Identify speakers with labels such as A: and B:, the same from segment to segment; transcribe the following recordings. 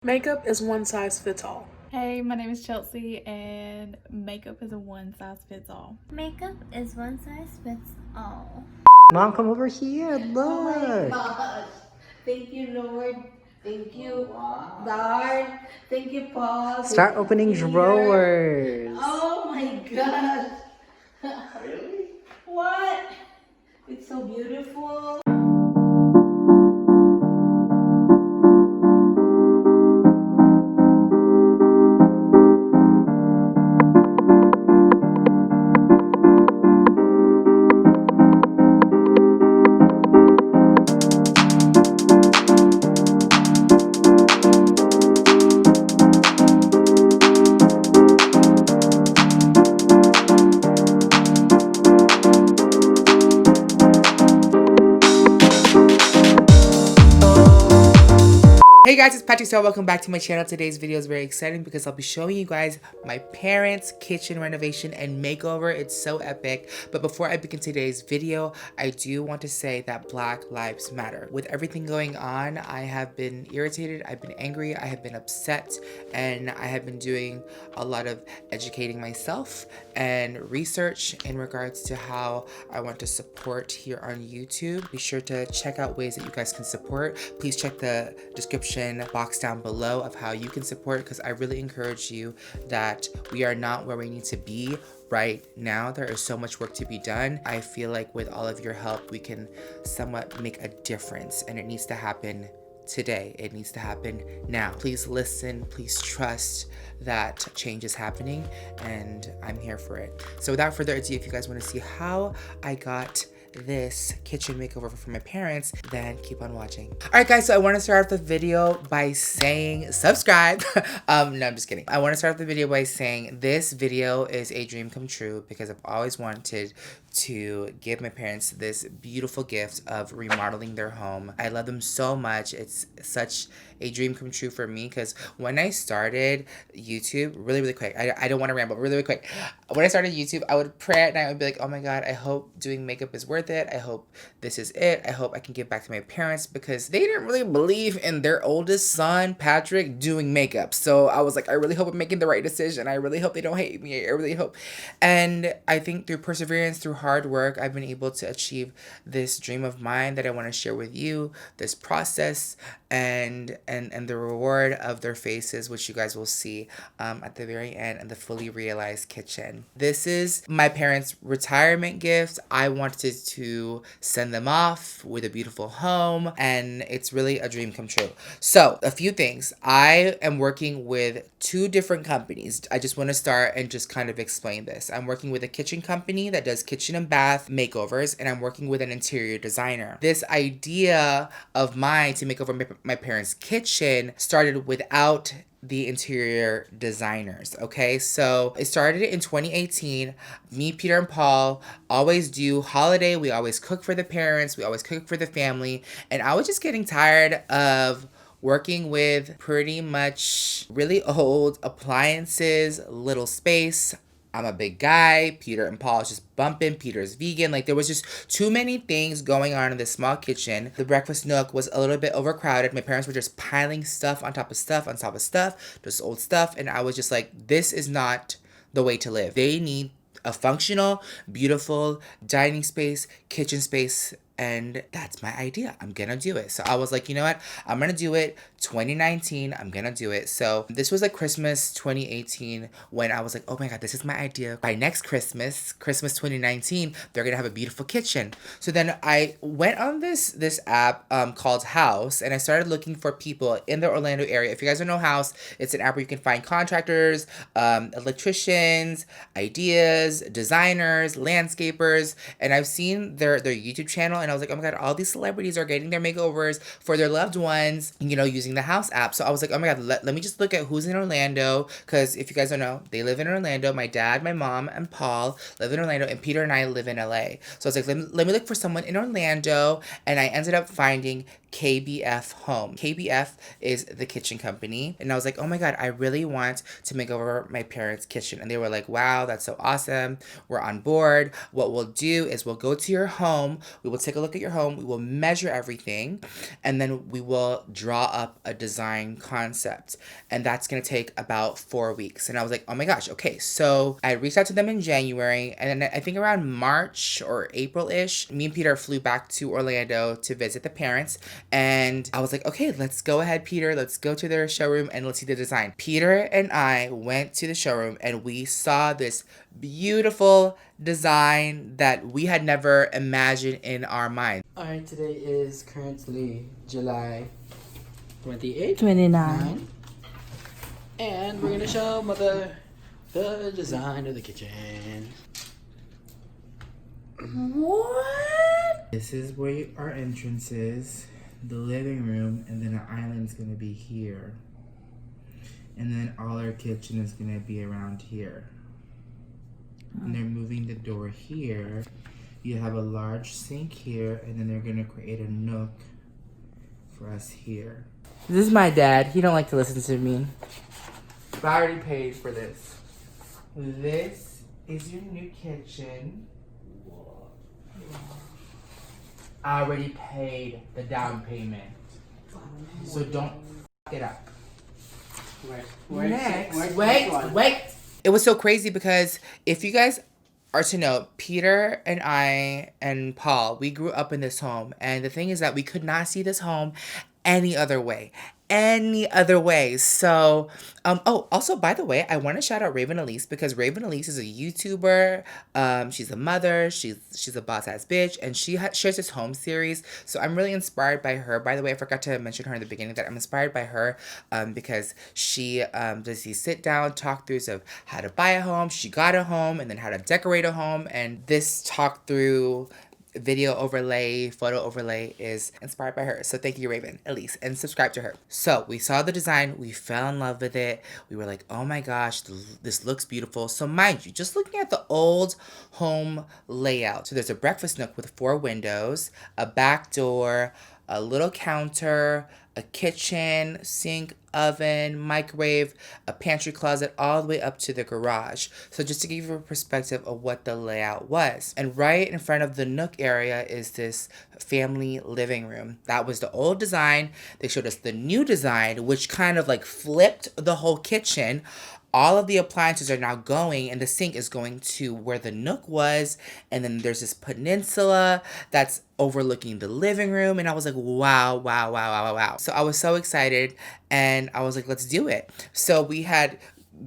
A: Makeup is one size fits all.
B: Hey, my name is Chelsea, and makeup is a one size fits all.
C: Makeup is one size fits all.
D: Mom, come over here. Look.
E: Oh my gosh. Thank you, Lord. Thank you, God. Thank you, Paul.
D: Start opening drawers.
E: Oh my gosh.
F: Really?
E: What? It's so beautiful.
G: Hey guys, it's PatrickStarrr. Welcome back to my channel. Today's video is very exciting because I'll be showing you guys my parents' kitchen renovation and makeover. It's so epic. But before I begin today's video, I do want to say that Black Lives Matter. With everything going on, I have been irritated, I've been angry, I have been upset, and I have been doing a lot of educating myself and research in regards to how I want to support here on YouTube. Be sure to check out ways that you guys can support. Please check the description box down below of how you can support, because I really encourage you that we are not where we need to be right now. There is so much work to be done. I feel like with all of your help, we can somewhat make a difference, and it needs to happen today. It needs to happen now. Please listen, please trust that change is happening, and I'm here for it. So without further ado, if you guys want to see how I got this kitchen makeover for my parents, then keep on watching. All right guys, so I want to start off the video by saying subscribe. No, I'm just kidding. I want to start off the video by saying this video is a dream come true because I've always wanted to give my parents this beautiful gift of remodeling their home. I love them so much. It's such a dream come true for me because when I started YouTube, really quick, I don't want to ramble, really quick. When I started YouTube, I would pray at night. I would be like, oh my God, I hope doing makeup is worth it. I hope this is it. I hope I can give back to my parents, because they didn't really believe in their oldest son, Patrick, doing makeup. So I was like, I really hope I'm making the right decision. I really hope they don't hate me. I really hope. And I think through perseverance, through hard work, I've been able to achieve this dream of mine that I want to share with you, this process and the reward of their faces, which you guys will see at the very end, and the fully realized kitchen. This is my parents' retirement gift. I wanted to send them off with a beautiful home, and it's really a dream come true. So a few things. I am working with two different companies. I just want to start and just kind of explain this. I'm working with a kitchen company that does kitchen and bath makeovers, and I'm working with an interior designer. This idea of mine to make over my parents' kitchen started without the interior designers. Okay, so it started in 2018. Me, Peter, and Paul always do holiday. We always cook for the parents, we always cook for the family, and I was just getting tired of working with pretty much really old appliances, little space. I'm a big guy. Peter and Paul is just bumping. Peter's vegan. Like, there was just too many things going on in this small kitchen. The breakfast nook was a little bit overcrowded. My parents were just piling stuff on top of stuff on top of stuff, just old stuff. And I was just like, this is not the way to live. They need a functional, beautiful dining space, kitchen space, and that's my idea. I'm gonna do it. So I was like, you know what? I'm gonna do it. 2019, I'm gonna do it. So this was like Christmas 2018 when I was like, oh my God, this is my idea. By next Christmas 2019, they're gonna have a beautiful kitchen. So then I went on this app called House, and I started looking for people in the Orlando area. If you guys don't know House, it's an app where you can find contractors, electricians, ideas, designers, landscapers, and I've seen their YouTube channel, and I was like, oh my God, all these celebrities are getting their makeovers for their loved ones, you know, using the House app. So I was like, oh my God, let me just look at who's in Orlando, because if you guys don't know, they live in Orlando. My dad, my mom, and Paul live in Orlando, and Peter and I live in LA. So I was like, let me look for someone in Orlando, and I ended up finding KBF Home. KBF is the kitchen company. And I was like, oh my God, I really want to make over my parents' kitchen. And they were like, wow, that's so awesome. We're on board. What we'll do is we'll go to your home. We will take a look at your home. We will measure everything. And then we will draw up a design concept. And that's going to take about 4 weeks. And I was like, oh my gosh, okay. So I reached out to them in January. And then I think around March or April-ish, me and Peter flew back to Orlando to visit the parents. And I was like, okay, let's go ahead, Peter. Let's go to their showroom and let's see the design. Peter and I went to the showroom and we saw this beautiful design that we had never imagined in our mind.
H: Alright, today is currently July 28th.
A: 29.
H: And we're gonna show Mother the design of the kitchen.
A: What?
G: This is where our entrance is, the living room, and then our island's gonna be here. And then all our kitchen is gonna be around here. And they're moving the door here. You have a large sink here, and then they're gonna create a nook for us here. This is my dad. He don't like to listen to me. But I already paid for this. This is your new kitchen. I already paid the down payment. So don't f it up. Next. Wait. It was so crazy because if you guys are to know, Peter and I and Paul, we grew up in this home. And the thing is that we could not see this home any other way. So, oh, also, by the way, I want to shout out Raven Elise because Raven Elise is a YouTuber. She's a mother. She's a boss-ass bitch. And she shares this home series. So I'm really inspired by her. By the way, I forgot to mention her in the beginning that I'm inspired by her because she does these sit-down talk-throughs of how to buy a home. She got a home and then how to decorate a home. And this talk-through video overlay, photo overlay is inspired by her. So thank you, Raven Elise, and subscribe to her. So we saw the design, we fell in love with it. We were like, oh my gosh, this looks beautiful. So mind you, just looking at the old home layout. So there's a breakfast nook with 4 windows, a back door, a little counter, a kitchen, sink, oven, microwave, a pantry closet, all the way up to the garage. So just to give you a perspective of what the layout was. And right in front of the nook area is this family living room. That was the old design. They showed us the new design, which kind of like flipped the whole kitchen. All of the appliances are now going, and the sink is going to where the nook was. And then there's this peninsula that's overlooking the living room. And I was like, wow. So I was so excited, and I was like, let's do it. So we had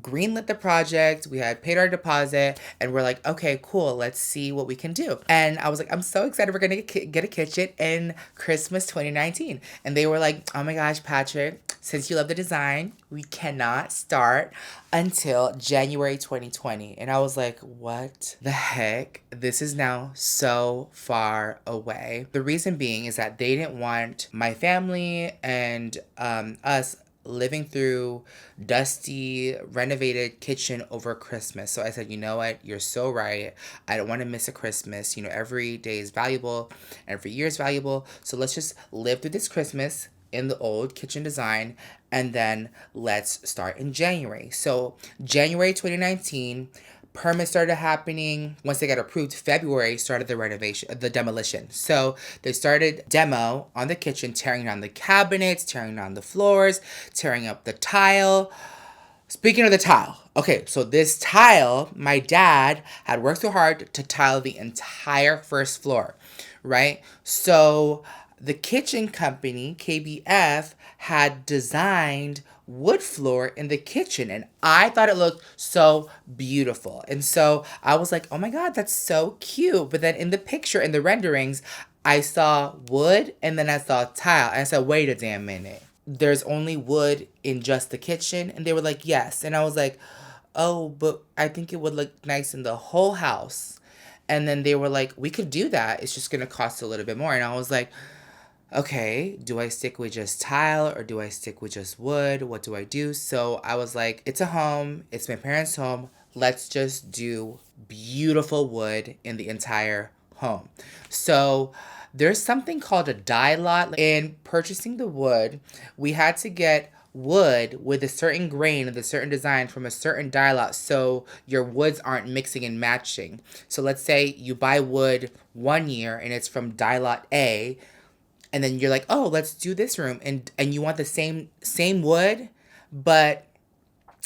G: greenlit the project, we had paid our deposit, and we're like, okay, cool, let's see what we can do. And I was like, I'm so excited we're gonna get a kitchen in Christmas 2019. And they were like, oh my gosh, Patrick, since you love the design, we cannot start until January 2020. And I was like, what the heck? This is now so far away. The reason being is that they didn't want my family and us living through dusty, renovated kitchen over Christmas. So I said, you know what? You're so right. I don't want to miss a Christmas. You know, every day is valuable, every year is valuable. So let's just live through this Christmas in the old kitchen design, and then let's start in January. So January 2019, permits started happening. Once they got approved, February started the renovation, the demolition. So they started demo on the kitchen, tearing down the cabinets, tearing down the floors, tearing up the tile. Speaking of the tile, okay, so this tile, my dad had worked so hard to tile the entire first floor, right? So the kitchen company, KBF, had designed wood floor in the kitchen, and I thought it looked so beautiful. And so I was like, oh my God, that's so cute. But then in the picture, in the renderings, I saw wood and then I saw tile. And I said, wait a damn minute. There's only wood in just the kitchen? And they were like, yes. And I was like, oh, but I think it would look nice in the whole house. And then they were like, we could do that. It's just gonna cost a little bit more. And I was like, okay, do I stick with just tile or do I stick with just wood? What do I do? So I was like, it's a home. It's my parents' home. Let's just do beautiful wood in the entire home. So there's something called a die lot. In purchasing the wood, we had to get wood with a certain grain of a certain design from a certain die lot, so your woods aren't mixing and matching. So let's say you buy wood one year and it's from die lot A, and then you're like, oh, let's do this room, and you want the same wood, but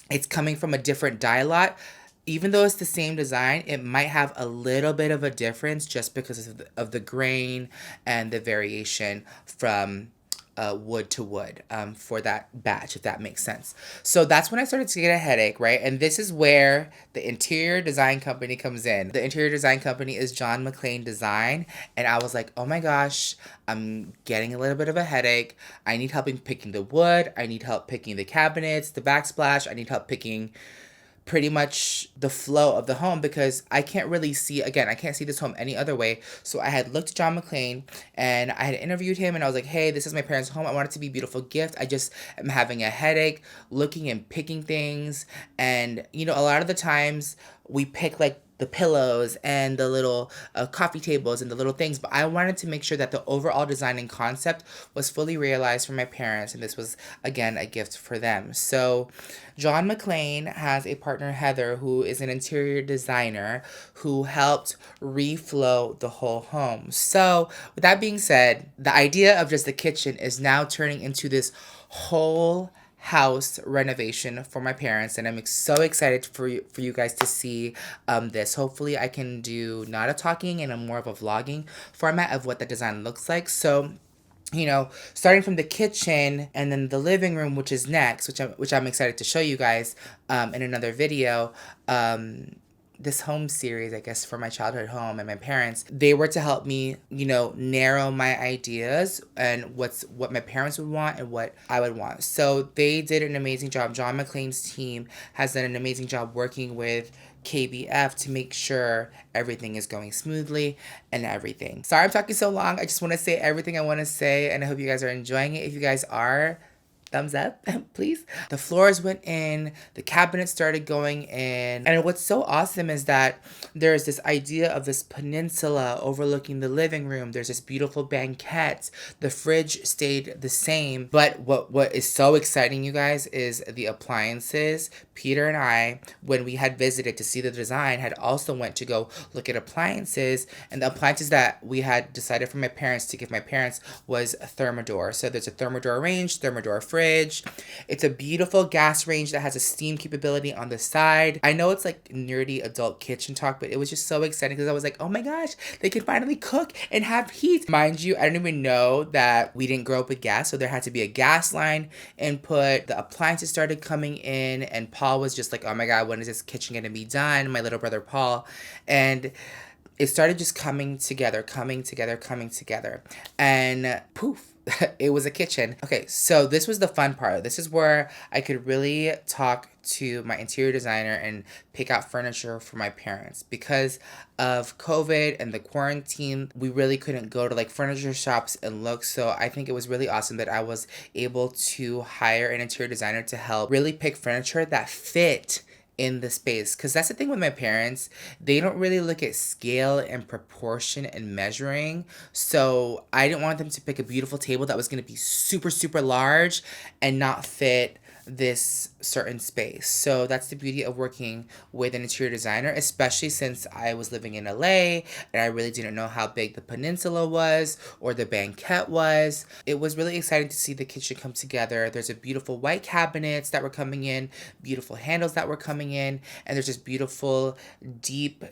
G: it's coming from a different die lot. Even though it's the same design, it might have a little bit of a difference just because of the grain and the variation from wood to wood for that batch, if that makes sense. So that's when I started to get a headache, right? And this is where the interior design company comes in. The interior design company is John McClain Design. And I was like, oh my gosh, I'm getting a little bit of a headache. I need help in picking the wood. I need help picking the cabinets, the backsplash. I need help picking pretty much the flow of the home, because I can't really see, again, I can't see this home any other way. So I had looked at John McClain and I had interviewed him, and I was like, hey, this is my parents' home. I want it to be a beautiful gift. I just am having a headache looking and picking things. And, you know, a lot of the times we pick like the pillows and the little coffee tables and the little things, but I wanted to make sure that the overall design and concept was fully realized for my parents, and this was, again, a gift for them. So John McClain has a partner, Heather, who is an interior designer who helped reflow the whole home. So with that being said, the idea of just the kitchen is now turning into this whole house renovation for my parents, and I'm so excited for you guys to see this. Hopefully I can do not a talking and a more of a vlogging format of what the design looks like. So, you know, starting from the kitchen and then the living room, which is next, which I'm excited to show you guys in another video. This home series, I guess, for my childhood home and my parents, they were to help me, you know, narrow my ideas and what my parents would want and what I would want. So they did an amazing job. John McClain's team has done an amazing job working with KBF to make sure everything is going smoothly and everything. Sorry I'm talking so long. I just want to say everything I want to say, and I hope you guys are enjoying it. If you guys are, thumbs up, please. The floors went in, the cabinets started going in, and what's so awesome is that there's this idea of this peninsula overlooking the living room. There's this beautiful banquette. The fridge stayed the same, but what is so exciting, you guys, is the appliances. Peter and I, when we had visited to see the design, had also went to go look at appliances, and the appliances that we had decided for my parents to give my parents was a Thermador. So there's a Thermador range, Thermador fridge. It's a beautiful gas range that has a steam capability on the side. I know it's like nerdy adult kitchen talk, but it was just so exciting because I was like, oh my gosh, they can finally cook and have heat. Mind you, I didn't even know that we didn't grow up with gas, so there had to be a gas line input. The appliances started coming in, and Paul was just like, oh my God, when is this kitchen gonna be done? My little brother Paul. And it started just coming together. And poof, it was a kitchen. Okay, so this was the fun part. This is where I could really talk to my interior designer and pick out furniture for my parents. Because of COVID and the quarantine, we really couldn't go to like furniture shops and look. So I think it was really awesome that I was able to hire an interior designer to help really pick furniture that fit in the space. Because that's the thing with my parents, they don't really look at scale and proportion and measuring. So I didn't want them to pick a beautiful table that was going to be super large and not fit this certain space. So that's the beauty of working with an interior designer, especially since I was living in LA and I really didn't know how big the peninsula was or the banquette was. It was really exciting to see the kitchen come together. There's a beautiful white cabinets that were coming in, beautiful handles that were coming in, and there's this beautiful deep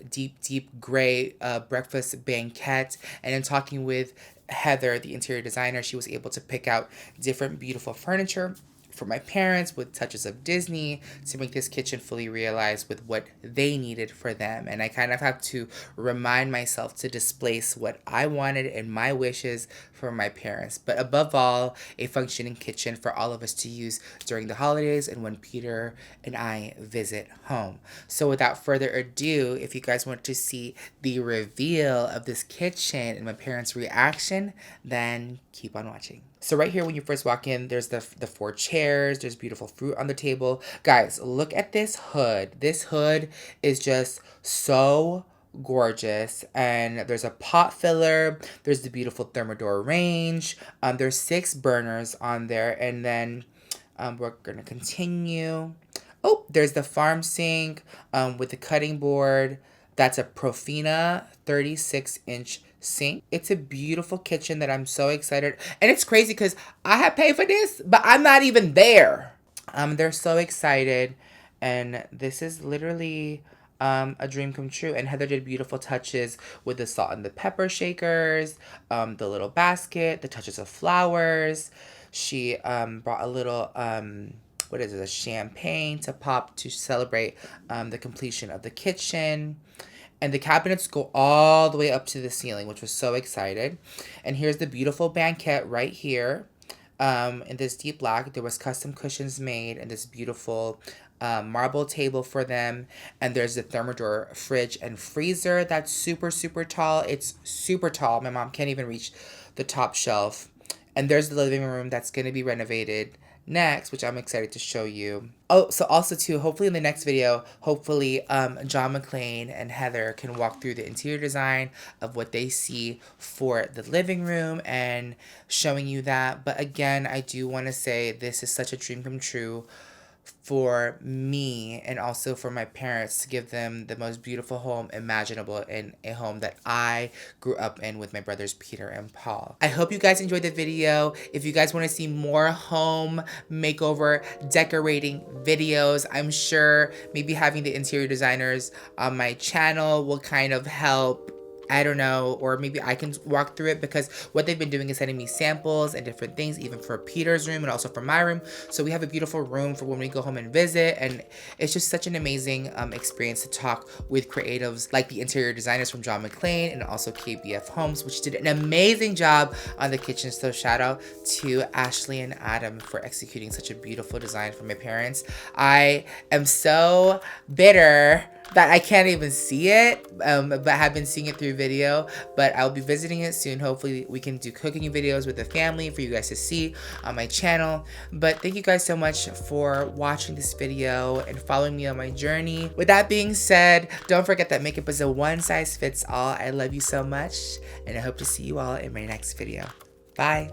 G: gray breakfast banquette. And in talking with Heather, the interior designer, she was able to pick out different beautiful furniture for my parents with touches of Disney to make this kitchen fully realized with what they needed for them. And I kind of have to remind myself to displace what I wanted and my wishes for my parents. But above all, a functioning kitchen for all of us to use during the holidays and when Peter and I visit home. So without further ado, if you guys want to see the reveal of this kitchen and my parents' reaction, then keep on watching. So right here, when you first walk in, there's the 4 chairs. There's beautiful fruit on the table. Guys, look at this hood. This hood is just so gorgeous. And there's a pot filler. There's the beautiful Thermador range. There's 6 burners on there. And then we're going to continue. Oh, there's the farm sink with the cutting board. That's a Profina 36-inch sink. It's a beautiful kitchen that I'm so excited. And it's crazy because I have paid for this, but I'm not even there. They're so excited. And this is literally a dream come true. And Heather did beautiful touches with the salt and the pepper shakers, the little basket, the touches of flowers. She brought a little what is it, a champagne to pop to celebrate the completion of the kitchen. And the cabinets go all the way up to the ceiling, which was so excited. And here's the beautiful banquette right here. In this deep black, there was custom cushions made and this beautiful marble table for them. And there's the Thermador fridge and freezer that's super, super tall. It's super tall. My mom can't even reach the top shelf. And there's the living room that's going to be renovated next, which I'm excited to show you. Oh, so also too, hopefully in the next video, hopefully John McClane and Heather can walk through the interior design of what they see for the living room and showing you that. But again, I do want to say this is such a dream come true for me and also for my parents to give them the most beautiful home imaginable in a home that I grew up in with my brothers Peter and Paul. I hope you guys enjoyed the video. If you guys want to see more home makeover decorating videos, I'm sure maybe having the interior designers on my channel will kind of help. I don't know, or maybe I can walk through it because what they've been doing is sending me samples and different things, even for Peter's room and also for my room. So we have a beautiful room for when we go home and visit, and it's just such an amazing experience to talk with creatives like the interior designers from John McClane and also KBF Homes, which did an amazing job on the kitchen. So shout out to Ashley and Adam for executing such a beautiful design for my parents. I am so bitter that I can't even see it, but have been seeing it through video. But I'll be visiting it soon. Hopefully we can do cooking videos with the family for you guys to see on my channel. But thank you guys so much for watching this video and following me on my journey. With that being said, don't forget that makeup is a one-size-fits-all. I love you so much, and I hope to see you all in my next video. Bye.